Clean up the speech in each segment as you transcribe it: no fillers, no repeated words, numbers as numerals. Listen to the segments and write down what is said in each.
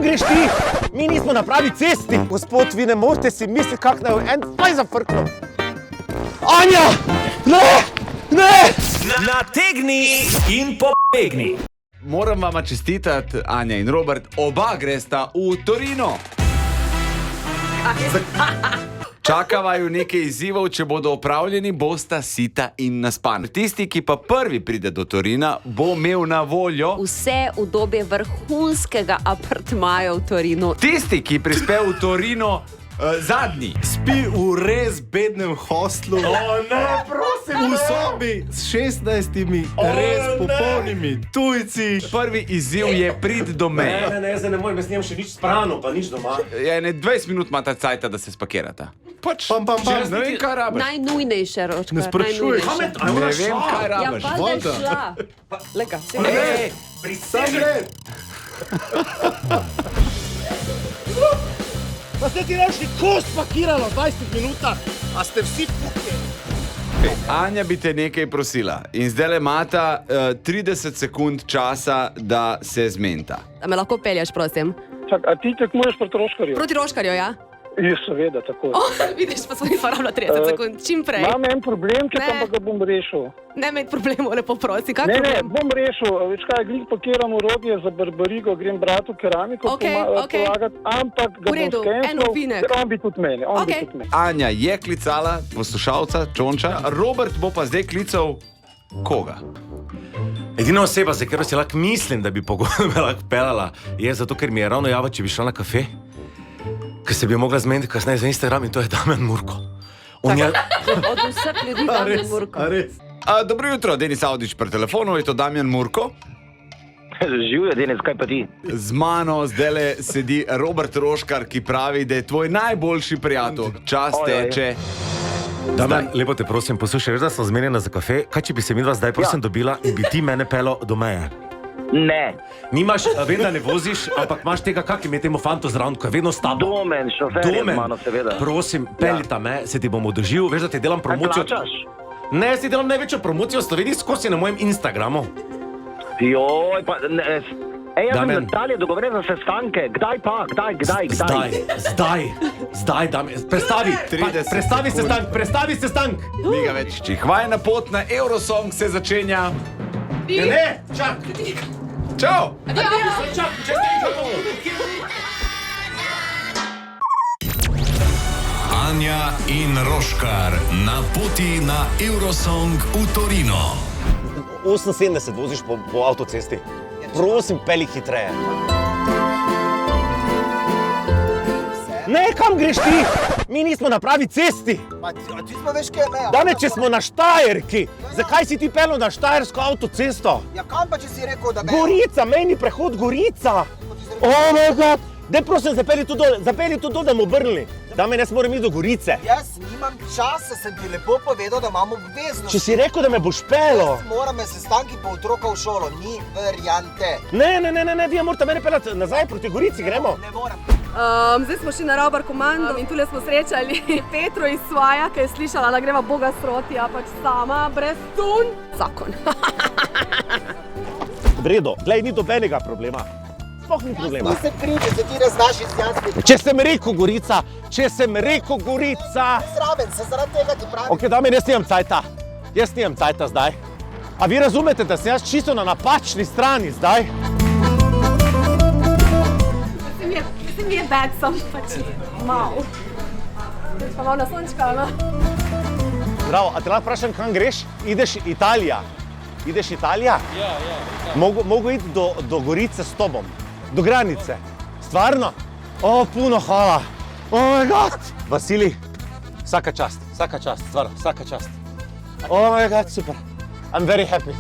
kam greš ti? Mi nismo na pravi cesti. Gospod, vi ne morete si misliti, kak naj en faj zafrkno. Anja! Ne! Ne! Nategni in pobegni. Moram vama čestitati, Anja in Robert, oba gresta v Torino. Čakava ju nekaj izzivov, če bodo opravljeni, bosta sita in naspan. Tisti, ki pa prvi pride do Torina, bo imel na voljo vse udobje vrhunskega apartmaja v Torinu. Tisti, ki prispe v Torino zadnji. Spi v res bednem hostlu. Ne, prosim, V sobi s 16 res popolnimi tujci. Prvi izziv je prid do meje. Ne, zdaj ne morem, jaz nimam še nič sprano, pa nič doma. Je, 20 minut imata cajta, da se spakirata. Pač, Pam. ne vem, kaj rabiš. Najnujnejše, Roškar. Ne sprašuj. Ne vem, kaj Ja, rabiš. valjda je šla. Lega, si Prisegem! Pa ste ti rešli kost pakiralo v 20 minutah, a ste vsi pukli. Anja bi te nekaj prosila in zdaj imata 30 sekund časa, da se zmenita. Da me lahko pelješ, prosim. Čak, a ti tekmuješ proti Roškarju? Proti Roškarju, ja? Ja, seveda, tako. Vidiš, pa smo nismo rabila 30 sekund, čim prej. Imam en problem, ki Ne. pa ga bom rešil. Ne imeti problemov, lepo prosi. Kak Ne, problem? bom rešil. Veš kaj, glih pakiram orodje za barbarigo, grem bratu keramiko Okej. polagati, ampak ga V redu, bom skenslal. en ovinek. On bi tudi mene, Okej. Anja je klicala poslušalca, Čonča, Robert bo pa zdaj klical koga? Edina oseba, za katero si lahko mislim, da bi pogodbe lahko pelala, je zato, ker mi je ravno java, če bi šla na kafe, ker se bi mogla zmeniti kasneje za Instagram in to je Damjan Murko. On je... Od vseh ljudi Damjan Murko. Dobro jutro, Denis Avdić pri telefonu, je to Damjan Murko. Živjo, Denis, kaj pa ti? Z mano zdajle sedi Robert Roškar, ki pravi, da je tvoj najboljši prijatelj. Čas teče. Damjan, lepo te prosim, poslušaj, veš, da smo zmenjena za kafe, kaj če bi se midva zdaj prosim dobila in bi ti mene pelo do meje? Ne, Nimaš, vem, da ne voziš, ampak imaš tega, kak ime temu fantu zraven, ko je vedno s tabo. domen, šofer je z mano, seveda. Prosim, peljita me, se ti bom održil, veš, da ti delam promocijo. plačaš? Ne, si delam največjo promocijo v Sloveniji skozi na mojem Instagramu. Joj, pa ne. Ej, jaz sem Damjan. Natalija dogovorjen za sestanke. Kdaj pa? Kdaj? Zdaj, Damjan, prestavi, 30 sekund. prestavi sestank. Ni ga več. Čihvajna pot na 𝐬𝐴 se začenja. Ne, čak. Čau! Anja in Roškar na poti na 𝐬𝐴 v Torino. 78 voziš po avtocesti. Prosim, peli hitreje. Ne, kam greš ti? Mi nismo na pravi cesti. A ti smo veš, kje je meja? Dame, če smo na Štajerki, zakaj si ti pelil na Štajersko avtocesto? Ja, kam pa, če si rekel, da meja? Gorica, mejni prehod Gorica. Oh my god. Daj prosim, zapelji tu dol, da bomo obrnili. Dame, jaz moram iti do Gorice. Jaz nimam časa, sem ti lepo povedal, da imam obveznost. Če si rekel, da me boš pelil. Moram me sestanki po otroka v šolo, ni variante. Ne, vi morate mene peljati nazaj proti Gorici, gremo. Ne morem. Zdaj smo šli na Robar komando in tule smo srečali Petro iz Svaja, ki je slišala, da greva Boga sproti, a pač sama, brez tun. Zakon. V redu, glej, ni dobenega problema. Sploh ni problema. Nisem kriv, če se ti ne znaš izjasniti. Če sem rekel Gorica, Zraven se zaradi tega ti pravim. Ok, dame, jaz nimam cajta zdaj. A vi razumete, da sem jaz čisto na napačni strani zdaj? Mislim, je bed, sem pač mal. Pa malo na sončka, no? Zdravo, a te lahko vprašam, kam greš? Ideš Italija? Ja. Mogu iti do Gorice s tobom, do granice. Stvarno? O, puno hvala. Oh my god. Vasilij, vsaka čast, stvarno, vsaka čast. Oh my god, super. I'm very happy.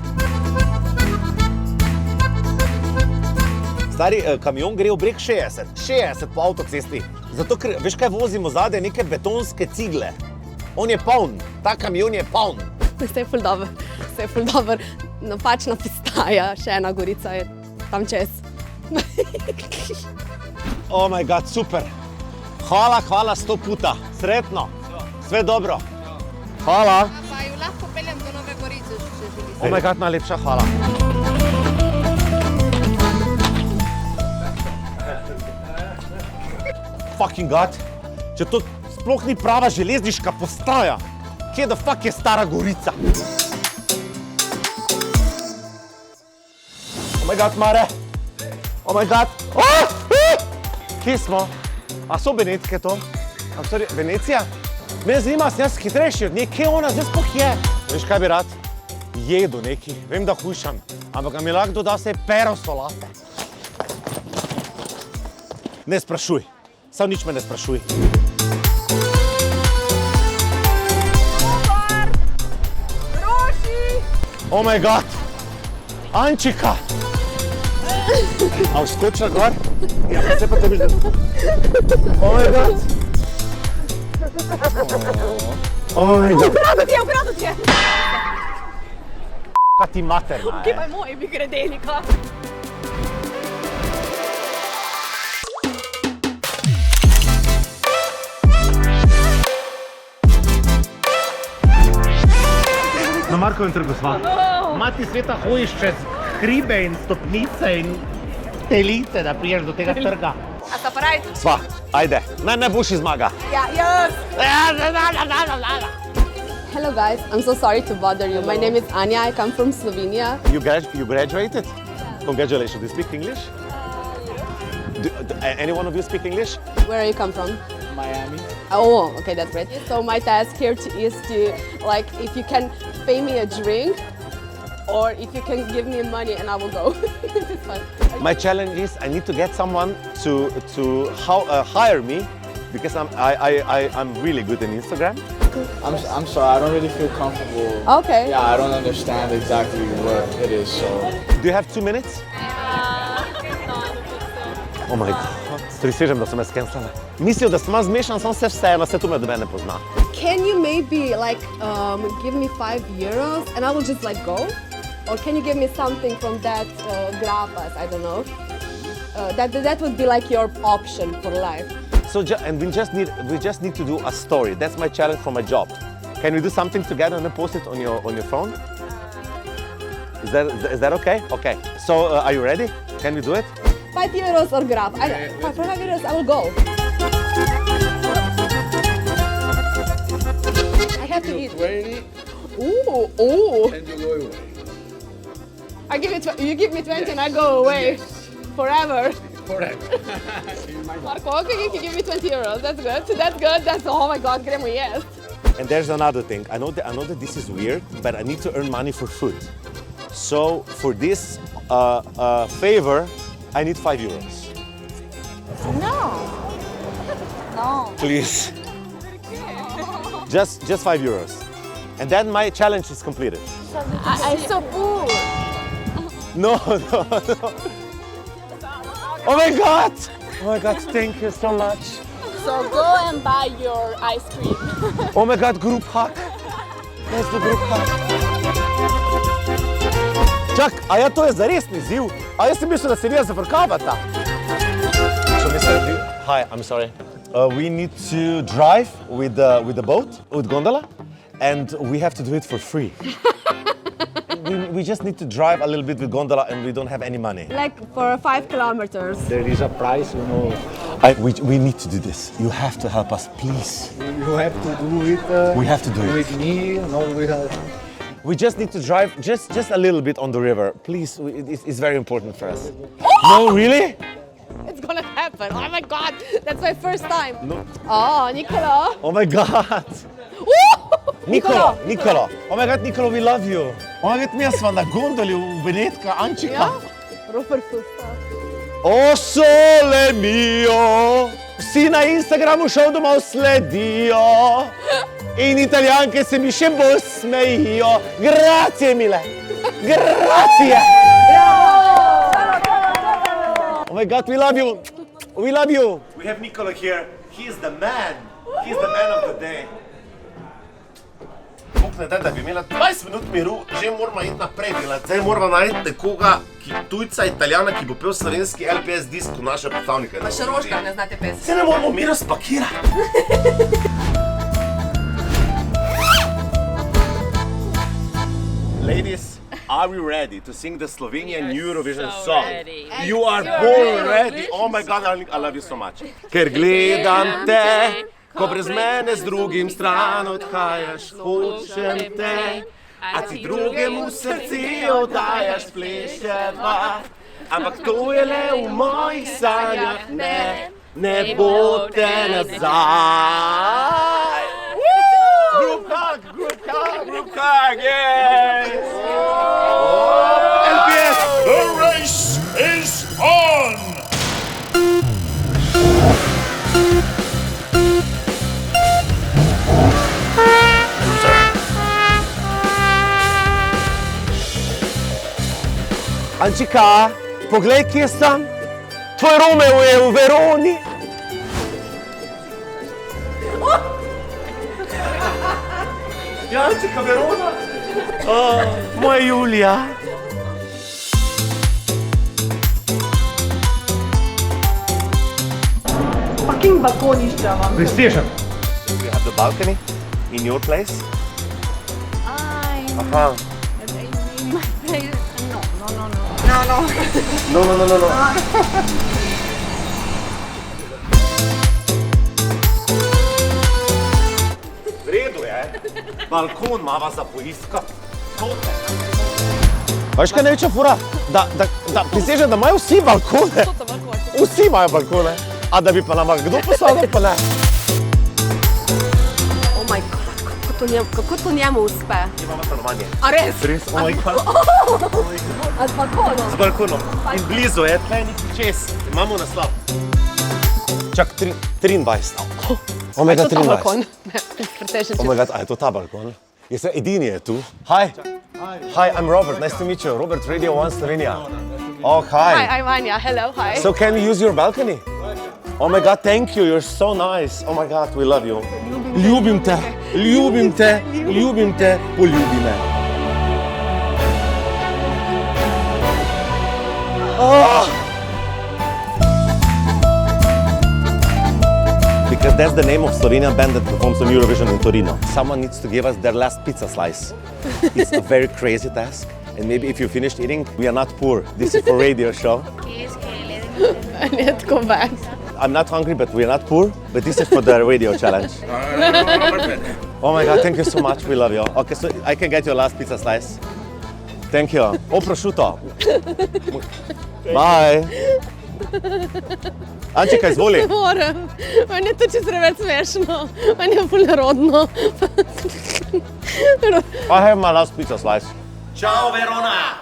Stari, kamion gre v breg 60 po avtocesti. Zato, ker, veš kaj vozimo zadaj, neke betonske cigle. On je poln, ta kamion je poln. Vse je ful dober. Napačna postaja, še ena Gorica je tam čez. Oh my god, super. Hvala 100 puta. Sretno. Sve dobro. Hvala. Pa ju lahko peljem do Nove Gorice, če želite. Oh my god, najlepša hvala. fucking god? Če to sploh ni prava železniška postaja. Kje the fuck je Stara Gorica? Oh my god, Mare! Oh my god! Kje smo? A so Benetke to? Venecija? Me zanima, sem jaz hitrejši od nje, kje ona zdaj sploh je? Veš, kaj bi rad? Jedu neki, vem, da hujšam, ampak mi lahko doda se pero solate. Ne sprašuj, samo nič me ne sprašuj. Roši! Oh my god! Ančika! A boš skočila gor? Ja, pa se pa tebi že... Oh my god! Oh my god! Ukradel ti je! Kaj ti materna, Kje pa je moj mikrodelnika? Na Markovem trgu sva. Mati sveta hojiš čez hribe in stopnice in telice, da priješ do tega trga. A sta pravi? Sva, ajde, najboljši zmaga. Ja, jaz! Hello guys, I'm so sorry to bother you. My name is Anja, I come from Slovenia. You graduated? Congratulations. Do you speak English? Any one of you speak English? Where you come from? Miami. Oh, okay, that's great. So my task here is to, like, if you can pay me a drink, or if you can give me money and I will go. It's fun. My challenge is I need to get someone to hire me because I'm really good in Instagram. I'm sorry, I don't really feel comfortable. Okay. Yeah, I don't understand exactly what it is, so... Do you have 2 minutes? Oh my god, prisežem, da so me skenslali. Mislil, da sem zmešan, sem se vseeno, vse to me dobe ne pozna. Can you maybe, like, give me €5 and I will just, like, go? Or can you give me something from that grapas, I don't know? That would be, like, your option for life. So, and we just need to do a story. That's my challenge for my job. Can we do something together and then post it on your phone? Is that okay? Okay. So, are you ready? Can we do it? €5 or grab. For €5 I will go. I have to eat. 20, Ooh. and you go away. You give me 20 and I go away. Forever. Forever. Marko, okay, you can give me €20. That's good. That's good. That's, oh my god, gremo jest. And there's another thing. I know that this is weird, but I need to earn money for food. So for this favor, I need €5. No. Please. Just €5. And then my challenge is completed. I'm so poor. No. Oh my god! Oh my god, thank you so much. So go and buy your ice cream. Oh my god, group hug. Let's do group hug. Čak, a ja to je zaresni ziv? A jaz sem mislil, da se vi zafrkavata. Hi, I'm sorry. We need to drive with the boat, with gondola, and we have to do it for free. We just need to drive a little bit with gondola and we don't have any money. Like for 5 kilometers. There is a price, you know. We need to do this. You have to help us, please. You have to do it. We have to do it. With me, not with her. We just need to drive just a little bit on the river. Please, it's very important for us. No, really? It's gonna happen. Oh my god, that's my first time. No. Oh, Nicola. Oh my god. Nicolo. Oh my god, Nicolo, we love you. Oh my god, mi smo na gondoli v Benetka, Ančika. Ja, Robert Fusta. O sole mio, vsi na Instagramu ŠOU DOMOV sledijo in Italijanke se mi še bolj smejijo. Grazie, mile. Grazie. Oh my god, we love you. We love you. We have Nicolo here. He is the man. He is the man of the day. Ne da bi imela 20 minut miru, že moramo iti naprej delati. Zdaj moramo najti nekoga, tujca, Italijana, ki bo pel slovenski LPS disk v naše predstavnike. Pa še Roškar ne znate pesati. Se ne moramo mi razpakirati. Ladies, are we ready to sing the Slovenian Eurovision so song? ready. You are born ready. Oh my God, darling, I love you so much. Ker gledam te, ko brez mene z drugim stran odhajaš, hočem te, a ti drugemu srce oddajaš, spleševa. Ampak to je le v mojih sanjah, ne bo te nazaj. Group hug, yes! LPS! The race is on! Ančika, poglej, kje sem. Tvoj Romeo je v Veroni. Ja, Ančika, Verona. Moja Julija. Fucking balkonišča vam. Prestižen. You have the balcony in your place? Aha. No. V redu je. Balkon mava za poiskati. Veš, kaj je največja fura? Da prisežem, da imajo vsi balkone. Vsi imajo balkone. A da bi pa nama kdo poslal, pa ne. Oh my God, kako to njemu uspe? Imamo stanovanje. A res? Res, oh my God. A z balkonom? Z balkonom. In blizu je, tle neki čez. Imamo naslov. Čak, 23. Oh my God, 23. To ta balkon? Ne, pretežen Oh my God, a je to ta balkon? Jaz edini je tu. Hi. Hi, I'm Robert. Nice to meet you. Robert, Radio 1 Slovenia. Oh, hi. Hi, I'm Anja. Hello, hi. So can we use your balcony? Oh my God, thank you. You're so nice. Oh my God, we love you. Ljubim te, poljubi me. Oh! Because that's the name of Slovenian band that performs on Eurovision in Torino. Someone needs to give us their last pizza slice. It's a very crazy task. And maybe if you finished eating, we are not poor. This is for radio show. Ne, tako bad. I'm not hungry, but we're not poor. But this is for the radio challenge. Oh my God, thank you so much. We love you. Okay, so I can get your last pizza slice. Thank you. Oh, prosciutto. Bye. Ančika, izvoli. Ne morem. Meni je to čisto preveč smešno. Meni je ful nerodno. I have my last pizza slice. Ciao, Verona.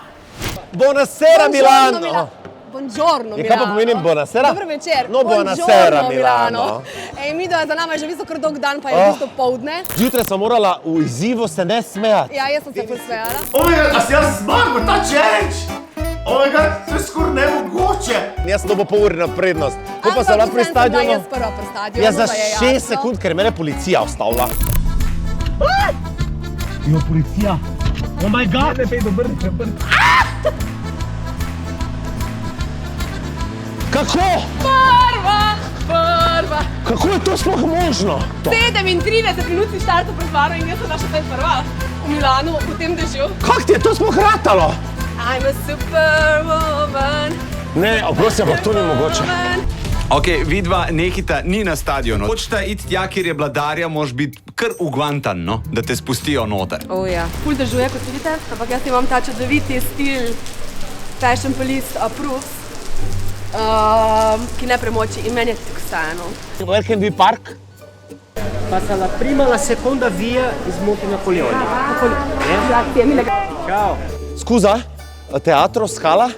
Buonasera, Milano. Buongiorno, In kaj pa Milano. pomeni buonasera? Dober večer. No, buonasera, Milano. Ej, midva za nama je že v bistvu kar dolg dan, pa je v bistvu poldne. Zjutraj sem morala v izzivu se ne smejati. Ja, jaz sem se posmejala. Oh my God, a si jaz zmagam, ta challenge! Oh my God, to je skoraj nemogoče. Jaz sem dobil pol ure na prednost. Ko pa sem bila pri stadionu. Jaz prva pri stadionu. Ja, za pa je 6 jasno. sekund, ker je mene policija ustavila. Jo, policija. Oh my God. Ne pej dobro, Kako? Prva. Kako je to sploh možno? 37 minut si štartov pred varo in jaz sem naša spet prva v Milanu, v tem dežju. Kako ti je to sploh ratalo? I'm a superwoman. Ne, oprosti, ampak to ni mogoče. Ok, vidva nekita ni na stadionu. Hočeta iti tja, kjer je vladarja, moraš biti kar ugvantan, no? Da te spustijo noter. Ja. Ful dežuje, kot vidite, ampak jaz imam ta čudoviti stil Fashion Police Approves, ki ne premoči in meni je tako vseeno. Where can we park? Passa la prima e la seconda via iz Monte Napoleone. Grazie mille. Ciao. Scusa, teatro, Scala?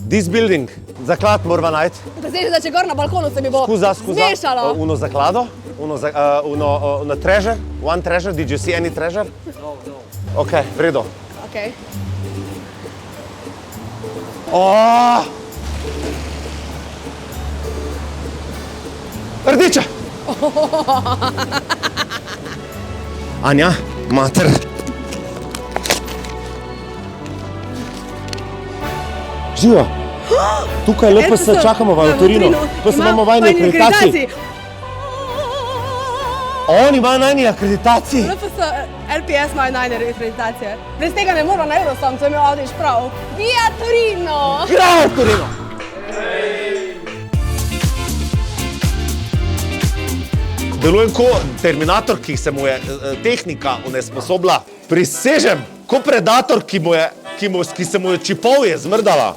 This building. Zaklad morava najti. Zdaj, da če gor na balkonu se mi bo Scusa. zmešalo. Uno zaklado? Uno treasure? One treasure? Did you see any treasure? No. Ok, v redu. Okay. Oh! Rdeča! Anja, mater. Živa! Tukaj lepo se čakamo v Torino. Pa se imamo vajne akreditaciji. Oni imajo najni akreditaciji. LPS imajo najne akreditacije. Brez tega ne moramo na Eurosong, to je imel Avdiš prav. Via Torino! Bravo, Torino! Delujem kot Terminator, ki se mu je tehnika onesposobila. Prisežem, kot predator, ki se mu je čipovje zmrdala.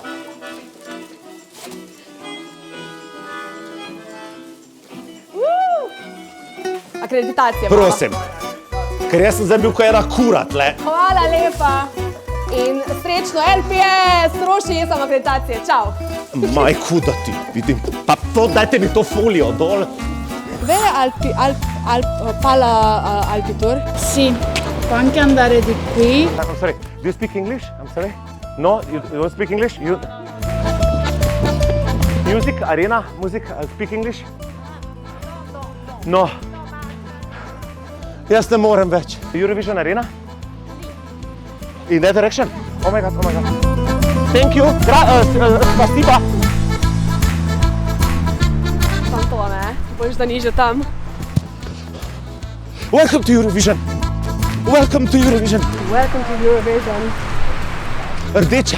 Akreditacije. Prosim, ker jaz sem zdaj bil kot ena kura tle. Hvala lepa. In srečno LPS, Roši, jaz sem akreditacije. Čau. Majku, da ti vidim. Pa to, dajte mi to folijo dol. Dove pala Alpitur? Sì, può anche andare di qui. I'm sorry, do you speak English? I'm sorry. No, you don't speak English? Music, arena, music, speak English? No. Jaz ne morem več. Eurovision arena? In that direction? Oh my god, oh my god. Thank you, spasiba. Sam to, ne? Bojiš, da ni že tam. Welcome to Eurovision. Welcome to Eurovision. Welcome to Eurovision. Rdeča.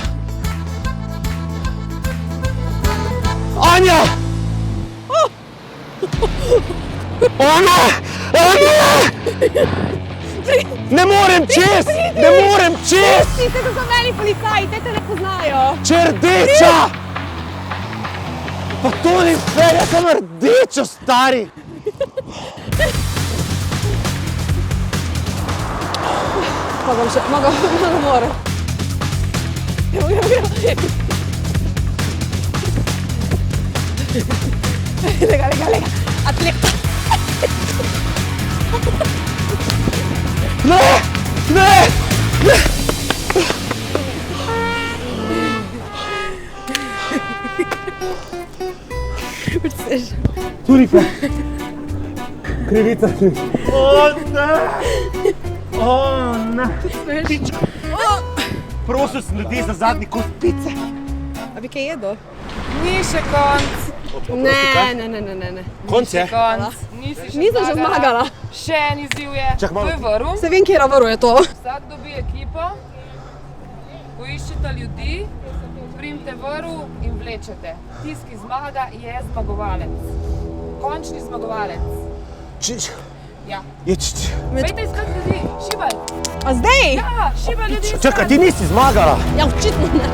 Anja! Ona! Ne morem čez! Ne morem čez! Te so meni policaji, te ne poznajo. Rdeča! Pa to ni fair, jaz sem rdečo, stari! Mogam še, mogam more. Lega. Atleta. Ne! Turika. Krivica. O ne! Prosil sem ljudi za zadnji kos pice. A bi kaj jedel? Ni še konc. Ne. Konc je? Konc. Nisem že zmagala. Še en izziv je. Čakaj malo. To je vrv. Se vem, kjera vrv je to. Vsak dobi ekipo, poiščete ljudi, primite vrv in vlečete. Tisti, ki zmaga, je zmagovalec. Končni zmagovalec. Ja. Pejte iskat ljudi, šibaj. A zdaj? Ja, šibaj ljudi iskat. Čakaj, ti nisi zmagala. Ja, očitno ne.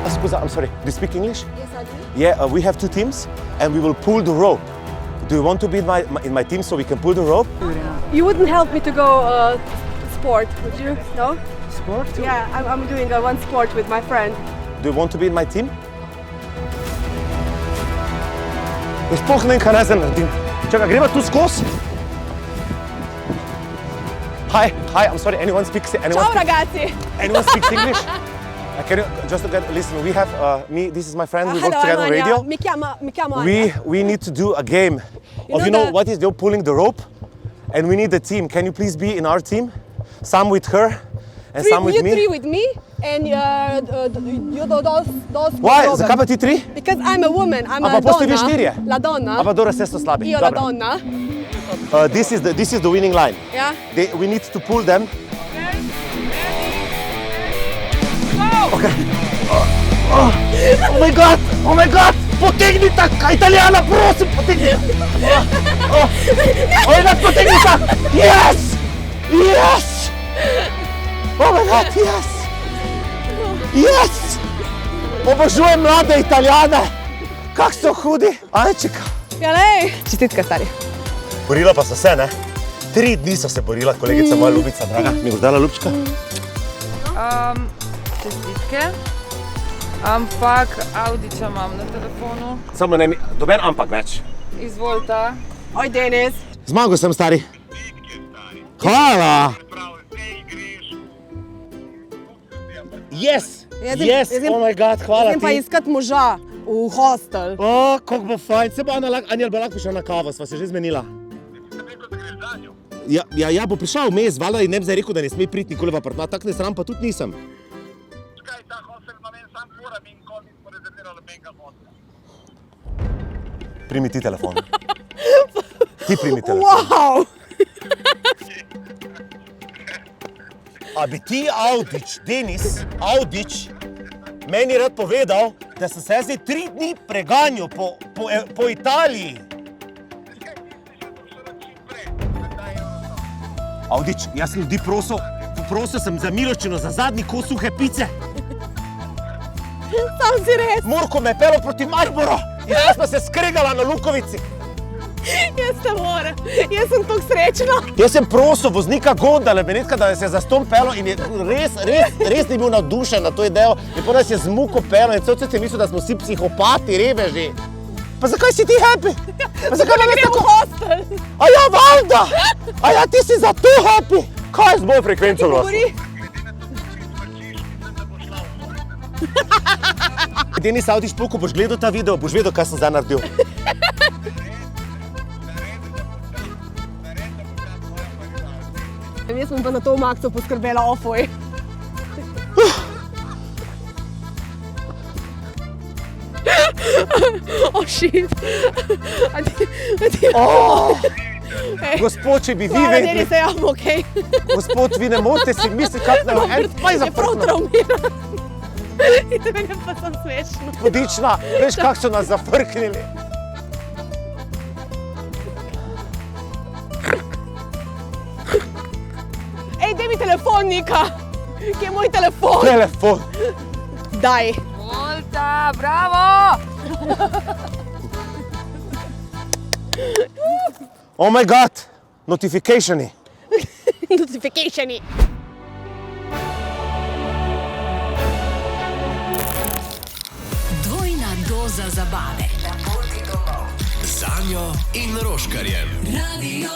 Scusa, I'm sorry. Do you speak English? Yes, I do. Yeah, we have 2 teams and we will pull the rope. Do you want to be in my team so we can pull the rope? You wouldn't help me to go sport, would you? No? Sport? Yeah, I'm doing one sport with my friend. Do you want to be in my team? Jaz sploh ne vem, kaj naj zdaj naredim. Čakaj, greva tu skozi? Hi, I'm sorry, anyone speaks Ciao ragazzi! Anyone speaks English? Can you just listen? We have this is my friend. We work together on radio. Mi chiamo Anja. We need to do a game of what is they're pulling the rope, and we need a team. Can you please be in our team? Some with her and some with me. You 3 with me, and you those. Why? Zakaj pa ti 3? Because I'm a woman. I'm a donna. poste vi 4? La donna. A pa dobro, ste so slabi. Io la donna. This is the winning line. Yeah. We need to pull them. Okay. Oh my god! Potegnita! Italijana, prosim, potegnita! Oh my god, potegnita! Yes! Oh my god, yes! Obožujem mlade Italijane! Kak so hudi! Ančeka! Ja, lej! Čestitka, stari. Borila pa so se, ne? 3 dni so se borila, kolegica moja ljubica, draga. Mi boš dala ljubčka? Čestitke, ampak Avdića imam na telefonu. Samo ne mi, doben ampak več. Izvolite. Oj, Denis. Zmagal sem, stari. Hvala! Yes, oh my god, hvala ti. Jaz pa iskat moža v hostel. Kako bo fajn, se bo Anja bo lahko prišla na kavo, sva se že zmenila. Ja, bo prišel vmes, valjda in ne bi zdaj rekel, da ne sme priti nikoli v apartma, tak ne sram pa tudi nisem. Primi ti telefon. Ti primi telefon. Wow! A bi ti, Avdić, Denis, Avdić, meni rad povedal, da sem se zdaj 3 dni preganjal po Italiji. Avdić, jaz sem ljudi prosil sem za miloščino za zadnji kos suhe pice. Sam si res. Murko me je pelil proti Marlboru in jaz pa se skregala na Lukovici. Jaz te moram, jaz sem tako srečna. Jaz sem prosil voznika gondole, Benetka, da se je za ston pelil in je res ni bil navdušen na to idejo. In potem nas je z muko pelil in cel cel je mislil, da smo vsi psihopati, reveži. Pa zakaj si ti happy? Pa zakaj nam je tako? Hostel. A ja, valjda! A ja, ti si zato happy! Kaj je z mojo frekvenco glasu? Denis Avdić, ko boš gledal ta video, boš vedel, kaj sem zdaj naredil. Jaz sem pa na to Makso poskrbela, ofoj. Oh, shit. Gospod, če bi vi Hvala, vedeli... Denis, ja, okej. Gospod, vi ne morate si misliti, kak nam je pa Je prav traumiran. In to meni pa sem smešno. Gospodična, veš, kak so nas zafrknili. Ej, daj mi telefon, Nika. Kje je moj telefon? Telefon. Daj. Volta, bravo! Oh my god, notificationi. Notificationi. Dvojna doza zabave. Na poti domov. Z Anjo in Roškarjem. Radio